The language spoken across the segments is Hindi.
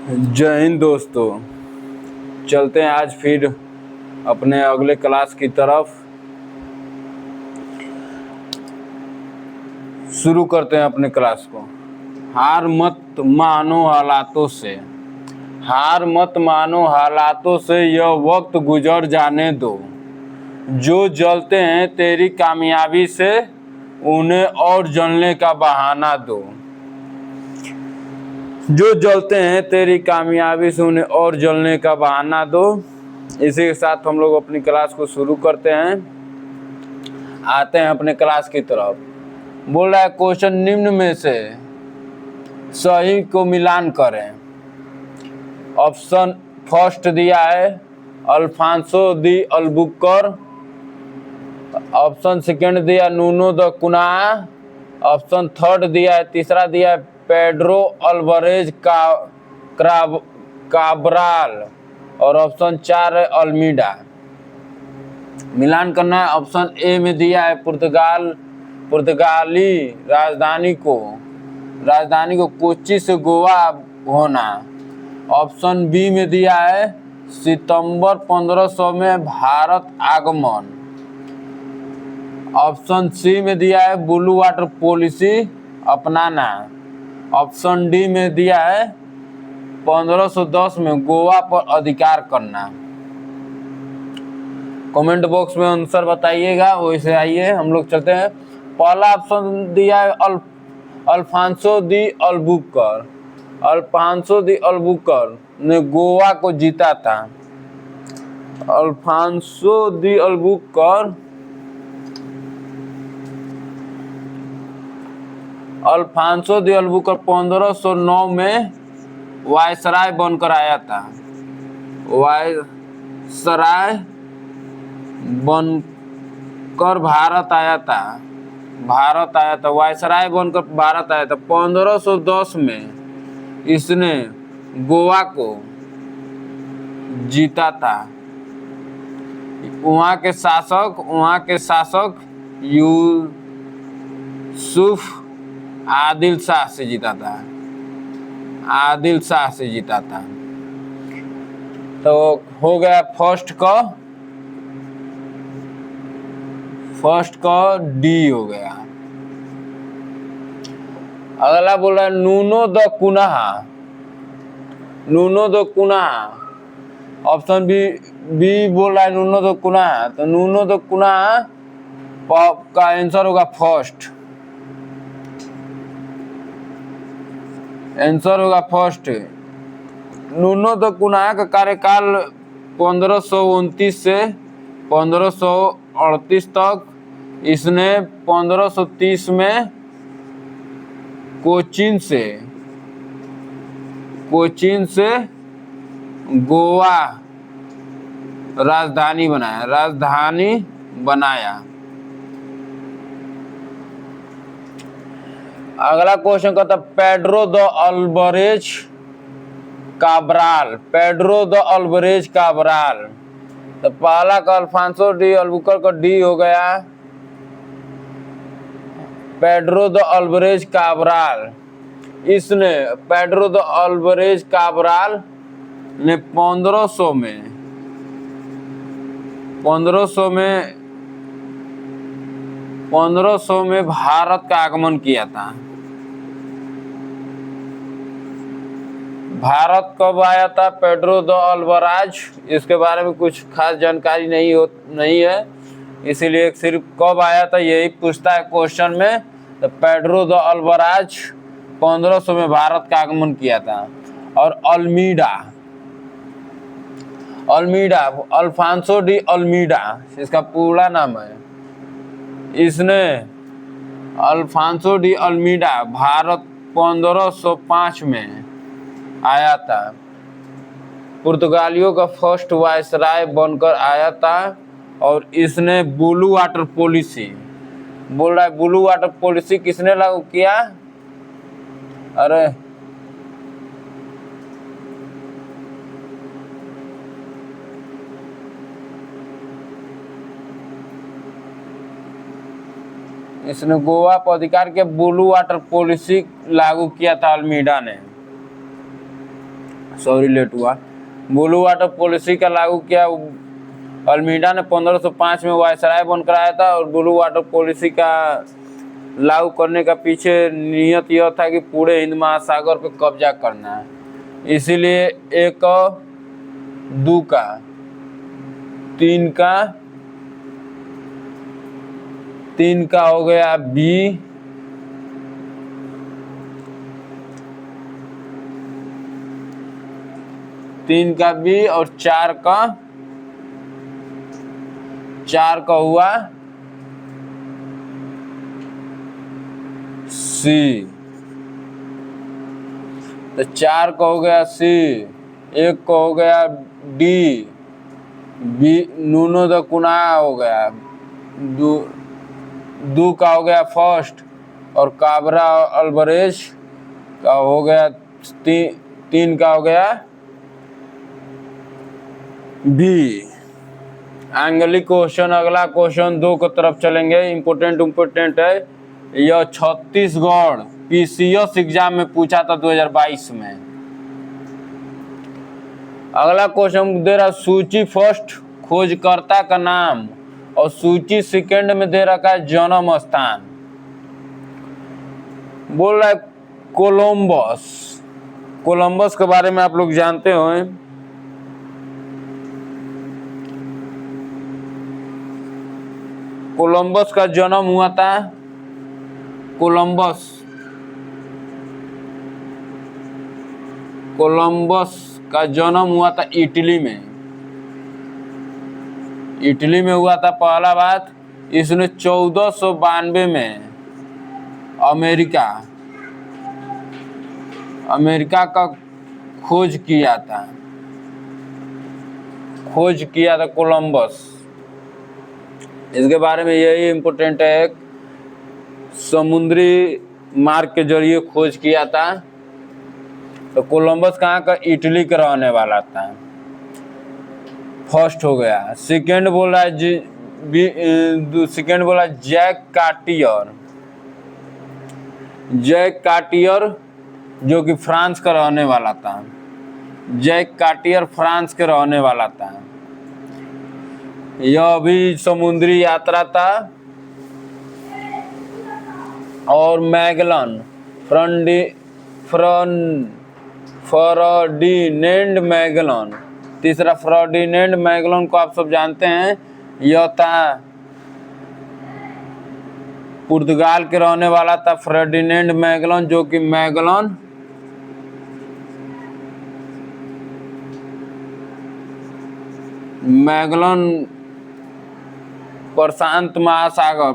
जय हिंद दोस्तों। चलते हैं आज फिर अपने अगले क्लास की तरफ। शुरू करते हैं अपने क्लास को। हार मत मानो हालातों से, हार मत मानो हालातों से, यह वक्त गुजर जाने दो। जो जलते हैं तेरी कामयाबी से, उन्हें और जलने का बहाना दो। जो जलते हैं तेरी कामयाबी से, उन्हें और जलने का बहाना दो। इसी के साथ हम लोग अपनी क्लास को शुरू करते हैं। आते हैं अपने क्लास की तरफ। बोल रहा है क्वेश्चन निम्न में से सही को मिलान करें। ऑप्शन फर्स्ट दिया है अल्फांसो दी अल्बुकर। ऑप्शन सेकंड दिया नूनो द कुना। ऑप्शन थर्ड दिया है, तीसरा दिया है पेड्रो अल्वारेज काब्राल। और ऑप्शन 4 है अल्मीडा। मिलान करना है। ऑप्शन ए में दिया है पुर्तगाली राजधानी को कोच्चि से गोवा होना। ऑप्शन बी में दिया है सितंबर 1500 में भारत आगमन। ऑप्शन सी में दिया है ब्लू वाटर पॉलिसी अपनाना। ऑप्शन डी में दिया है 1510 में गोवा पर अधिकार करना। कमेंट बॉक्स में आंसर बताइएगा। वैसे आइए हम लोग चलते हैं। पहला ऑप्शन दिया है अल्फांसो दी अल्बुकर। अल्फांसो दी अल्बुकर ने गोवा को जीता था। अल्फांसो दी अल्बुकर 1509 में वायसराय बनकर आया था। वायसराय बनकर भारत आया था। वायसराय बनकर भारत आया था। 1510 में इसने गोवा को जीता था। वहाँ के शासक यूसुफ आदिल शाह से जीता था। तो हो गया फर्स्ट का डी हो गया। अगला बोल रहा है नूनो द कुनाहा। ऑप्शन बी बोल रहा है नूनो द कुनाहा। तो नूनो द कुनाहा का आंसर होगा फर्स्ट। नूनो द कुनाहा का कार्यकाल 1529 से 1538 तक। इसने 1530 में कोचीन से गोवा राजधानी बनाया। अगला क्वेश्चन कहता पेड्रो द अल्वारेज काब्राल। तो पहला का अल्फांसो डी अल्बुकर का डी हो गया। Pedro the Alvarez Cabral Pedro the Alvarez Cabral ने 1500 में भारत का आगमन किया था। भारत कब आया था पेड्रो द अल्वारेज? इसके बारे में कुछ खास जानकारी नहीं है, इसीलिए सिर्फ कब आया था यही पूछता है क्वेश्चन में। तो पेड्रो द अल्वारेज 1500 में भारत का आगमन किया था। और अल्मीडा अल्फांसो डी अल्मीडा इसका पूरा नाम है। इसने अल्फांसो डी अल्मीडा भारत 1505 में आया था। पुर्तगालियों का फर्स्ट वायसराय बनकर आया था। और इसने ब्लू वाटर पॉलिसी बोल रहा है। ब्लू वाटर पॉलिसी किसने लागू किया? अरे इसने गोवा पर अधिकार किया। ब्लू वाटर पॉलिसी लागू किया था अल्मीडा ने। सॉरी लेट हुआ। ब्लू वाटर पॉलिसी का लागू किया। अल्मीडा ने 1505 में वायसराय बनकर आया था और ब्लू वाटर पॉलिसी का लागू करने का पीछे नियत यह था कि पूरे हिंद महासागर पर कब्जा करना है। इसीलिए एक दू का तीन का हो गया बी, तीन का बी और चार का हुआ सी। तो 4 का हो गया सी, 1 का हो गया डी, बी नूनो द कुना हो गया, दू का हो गया फर्स्ट और काबरा अल्बरेज का हो गया तीन का हो गया बी। एंगलिक क्वेश्चन, अगला क्वेश्चन 2 की तरफ चलेंगे। इम्पोर्टेंट है। यह छत्तीसगढ़ पीसीएस एग्जाम में पूछा था 2022 में। अगला क्वेश्चन दे रहा सूची फर्स्ट खोजकर्ता का नाम और सूची सेकंड में दे रखा है जन्म स्थान। बोल रहा है कोलंबस के बारे में आप लोग जानते हो। कोलंबस का जन्म हुआ था, कोलंबस का जन्म हुआ था इटली में हुआ था पहला बात। इसने 1492 में अमेरिका का खोज किया था कोलंबस। इसके बारे में यही इम्पोर्टेंट है, समुद्री मार्ग के जरिए खोज किया था। तो कोलंबस कहाँ का? इटली का रहने वाला था। फर्स्ट हो गया। सेकंड बोल रहा है जैक कार्टियर जो कि फ्रांस का रहने वाला था। जैक कार्टियर फ्रांस के रहने वाला था। यह भी समुद्री यात्रा था। और मैगलन फर्डिनेंड मैगलन, तीसरा फर्डिनेंड मैगलन को आप सब जानते हैं। यह था पुर्तगाल के रहने वाला था फर्डिनेंड मैगलन, जो कि मैगलन प्रशांत महासागर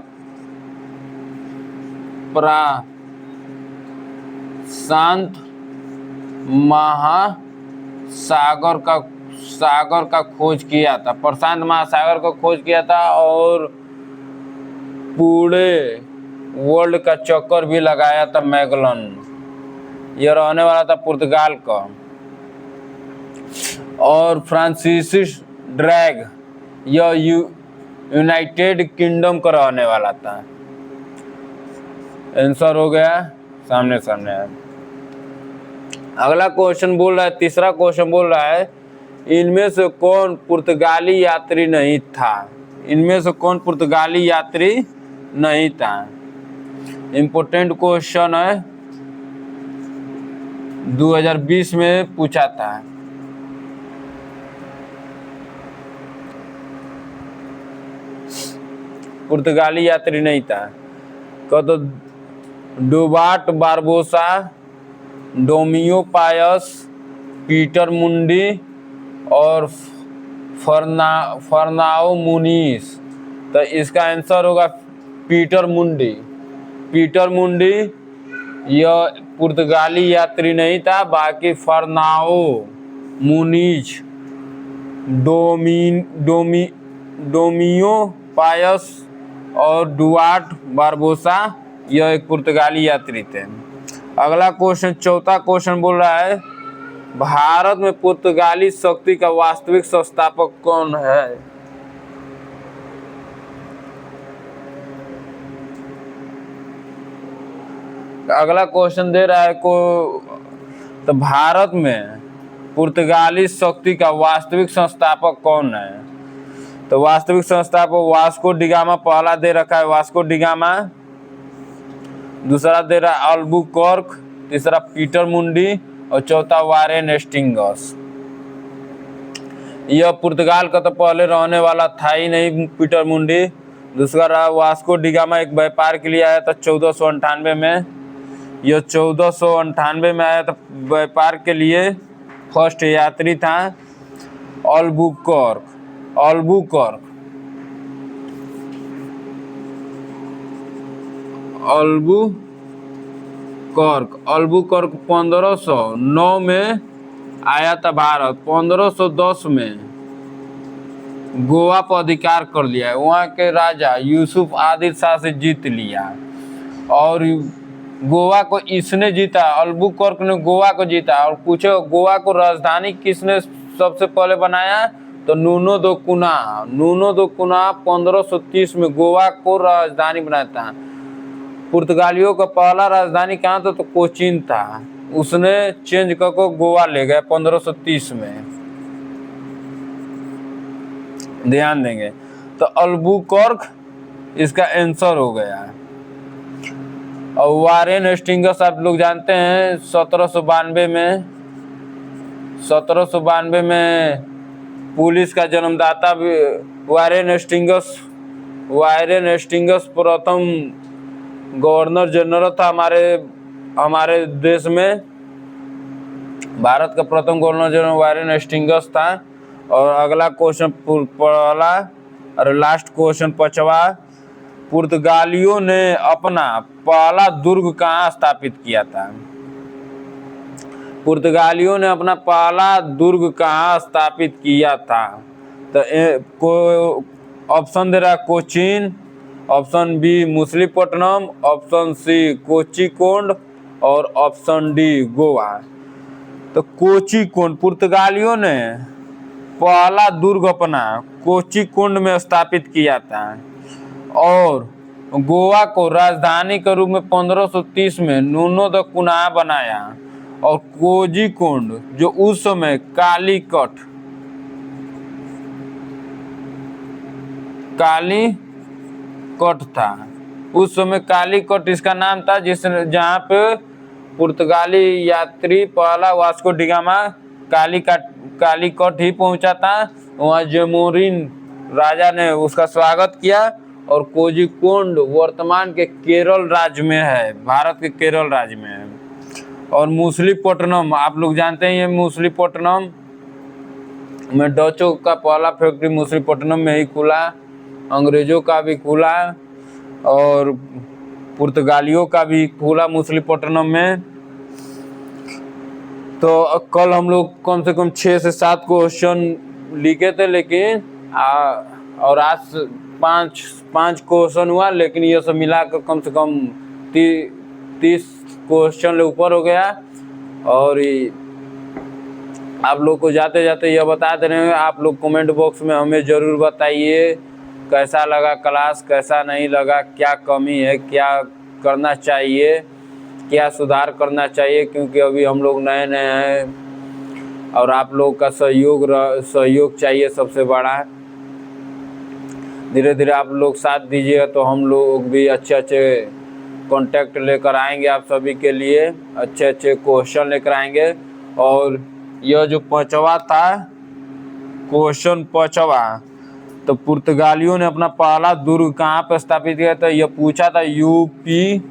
का खोज किया था। प्रशांत महासागर का खोज किया था और पूरे वर्ल्ड का चक्कर भी लगाया था मैगलन। यह रहने वाला था पुर्तगाल का। और फ्रांसिस ड्रैग यह यूनाइटेड किंगडम का रहने वाला था। आंसर हो गया सामने। अगला क्वेश्चन बोल रहा है, तीसरा क्वेश्चन बोल रहा है, इनमें से कौन पुर्तगाली यात्री नहीं था? इनमें से कौन पुर्तगाली यात्री नहीं था? इम्पोर्टेंट क्वेश्चन है, 2020 में पूछा था। पुर्तगाली यात्री नहीं था। तो डुबार्ट बारबोसा, डोमियो पायस, पीटर मुंडी और फर्नाओ मुनीस। तो इसका आंसर होगा पीटर मुंडी। यह पुर्तगाली यात्री नहीं था। बाकी फर्नाओ मुनीज, डोमियो पायस और डुआर्ट बारबोसा यह एक पुर्तगाली यात्री थे। अगला क्वेश्चन, चौथा क्वेश्चन बोल रहा है, भारत में पुर्तगाली शक्ति का वास्तविक संस्थापक कौन है? अगला क्वेश्चन दे रहा है तो भारत में पुर्तगाली शक्ति का वास्तविक संस्थापक कौन है? तो वास्तविक संस्थापक वास्को डिगामा पहला दे रखा है वास्को डिगामा, दूसरा दे रहा है अल्बुकर्क, तीसरा पीटर मुंडी और चौथा वारेन हेस्टिंग्स। यह पुर्तगाल का तो पहले रहने वाला था ही नहीं पीटर मुंडी। दूसरा रहा वास्को डिगामा, एक व्यापार के लिए आया था 1498 में। यह 1498 में आया था व्यापार के लिए, फर्स्ट यात्री था। अल्बुकर्क अल्बुकर्क 1509 में आया था भारत। 1510 में गोवा पर अधिकार कर लिया है, वहाँ के राजा यूसुफ आदिल शाह से जीत लिया और गोवा को इसने जीता, अल्बुकर्क ने गोवा को जीता। और पूछो गोवा को राजधानी किसने सबसे पहले बनाया? तो नूनो दो कुना 1530 में गोवा को राजधानी बनाया था। पुर्तगालियों का पहला राजधानी कहाँ था? तो कोचीन था, उसने चेंज करके गोवा ले गए 1530 में। ध्यान देंगे तो अल्बुकर्क इसका आंसर हो गया। और वारेन हेस्टिंग्स आप लोग जानते हैं 1792 में पुलिस का जन्मदाता भी वारेन हेस्टिंग्स प्रथम गवर्नर जनरल था हमारे देश में। भारत का प्रथम गवर्नर जनरल वारेन हेस्टिंग्स था। और अगला क्वेश्चन पहला और लास्ट क्वेश्चन 5वां, पुर्तगालियों ने अपना पहला दुर्ग कहाँ स्थापित किया था? पुर्तगालियों ने अपना पहला दुर्ग कहाँ स्थापित किया था? तो ऑप्शन दे रहा Cochin, option B Masulipatnam, option C Kozhikode और ऑप्शन डी गोवा। तो कोचिकोड, पुर्तगालियों ने पहला दुर्ग अपना कोचिकोड में स्थापित किया था और गोवा को राजधानी के रूप में 1530 में नूनो द कुना बनाया। और कोझिकोड जो उस समय कालीकट था, उस समय कालीकट इसका नाम था, जहाँ पे पुर्तगाली यात्री पहला वास्को डिगामा कालीकट ही पहुंचा था। वहाँ जमोरिन राजा ने उसका स्वागत किया। और कोझिकोड वर्तमान के केरल राज्य में है, भारत के केरल राज्य में है। और मुसलीपट्टनम आप लोग जानते हैं, ये मुसलीपट्टनम में डचों का पहला फैक्ट्री मुसलीपट्टनम में ही खुला, अंग्रेजों का भी खुला और पुर्तगालियों का भी खुला मुसलीपट्टनम में। तो कल हम लोग कम से कम 6 से 7 क्वेश्चन लिखे थे, लेकिन और आज 5 क्वेश्चन हुआ, लेकिन ये सब मिलाकर कम से कम 30 क्वेश्चन ऊपर हो गया। और आप लोग को जाते जाते यह बता दे रहे हैं, आप लोग कमेंट बॉक्स में हमें ज़रूर बताइए कैसा लगा क्लास, कैसा नहीं लगा, क्या कमी है, क्या करना चाहिए, क्या सुधार करना चाहिए, क्योंकि अभी हम लोग नए हैं और आप लोग का सहयोग चाहिए सबसे बड़ा। धीरे धीरे आप लोग साथ दीजिएगा तो हम लोग भी अच्छे कॉन्टेक्ट लेकर आएंगे, आप सभी के लिए अच्छे क्वेश्चन लेकर आएंगे। और यह जो 5वां था क्वेश्चन 5वां, तो पुर्तगालियों ने अपना पहला दुर्ग कहाँ पर स्थापित किया था? यह पूछा था यूपीएससी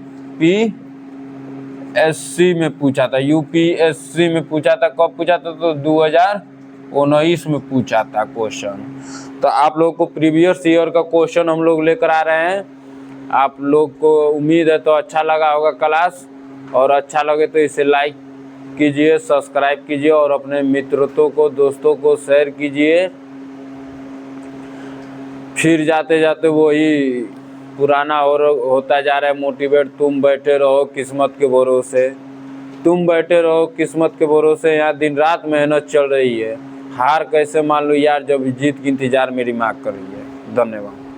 में पूछा था। यूपीएससी में पूछा था, कब पूछा था? तो 2019 में पूछा था क्वेश्चन। तो आप लोग को प्रीवियस ईयर का क्वेश्चन हम लोग लेकर आ रहे हैं। आप लोग को उम्मीद है तो अच्छा लगा होगा क्लास, और अच्छा लगे तो इसे लाइक कीजिए, सब्सक्राइब कीजिए और अपने मित्रों को, दोस्तों को शेयर कीजिए। फिर जाते जाते वही पुराना और होता जा रहा है मोटिवेट, तुम बैठे रहो किस्मत के भरोसे, तुम बैठे रहो किस्मत के भरोसे। यहाँ दिन रात मेहनत चल रही है, हार कैसे मान लो यार जब जीत की इंतजार मेरी माँ कर रही है। धन्यवाद।